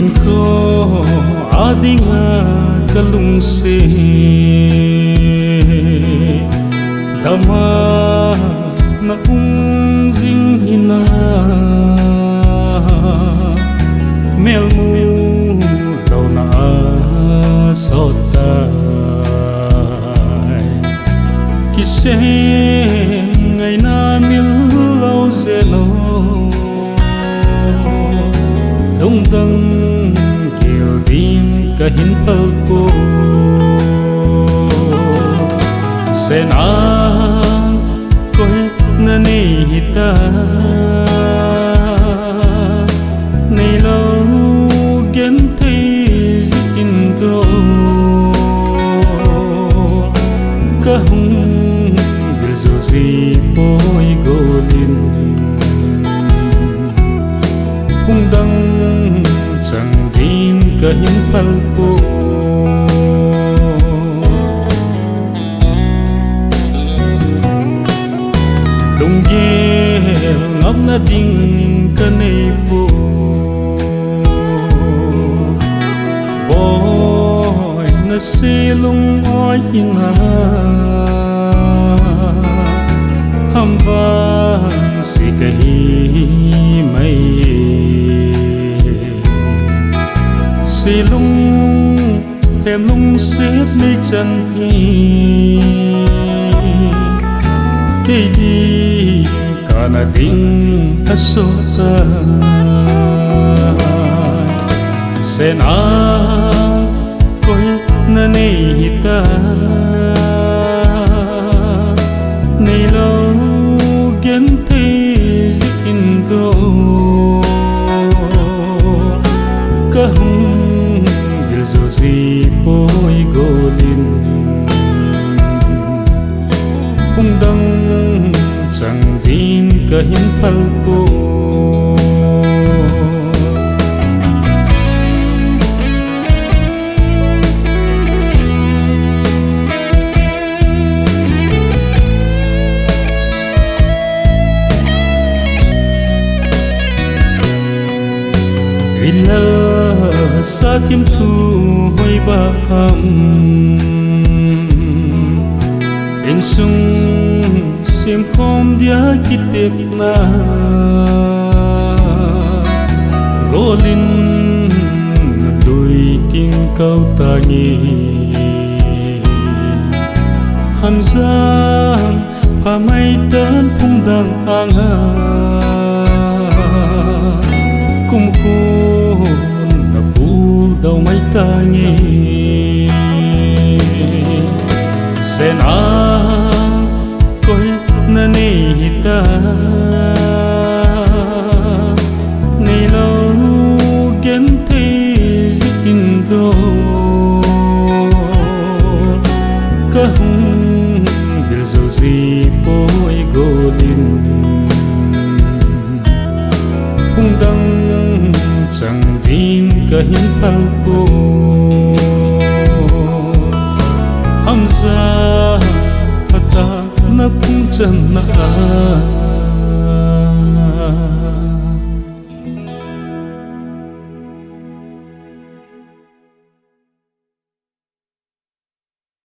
in kho adinga kalung se dama na jing hina melmu đâu na sota kise ngày na mil lâu zelo đông dang kiel din kahin palpo sen an koe na ni hita nei lo gen thei zin go ka hung bizu zi poi golin hung dang chang din kahin palpo ngam na ding ka nei po boy na silong oi hina ham va si kahi mai silong em lung xếp nơi chân hi cây đi na ding asota sen a koe na nei hita nei lo gen thei zin go ka hung bizu zi poi golin hung dang chang din kahin palpo ila sa tim thu hoi ba ham in sung sim khom dia kitep na rolin lui ting kau tangi hamzan phamai dan phung dang anga kum khôn na pu dau mai tangi sen a na nei hita nei lo gen thei zin go ka hung bizu zi poi golin hung dang chang din kahin palpo hamza na phung chan na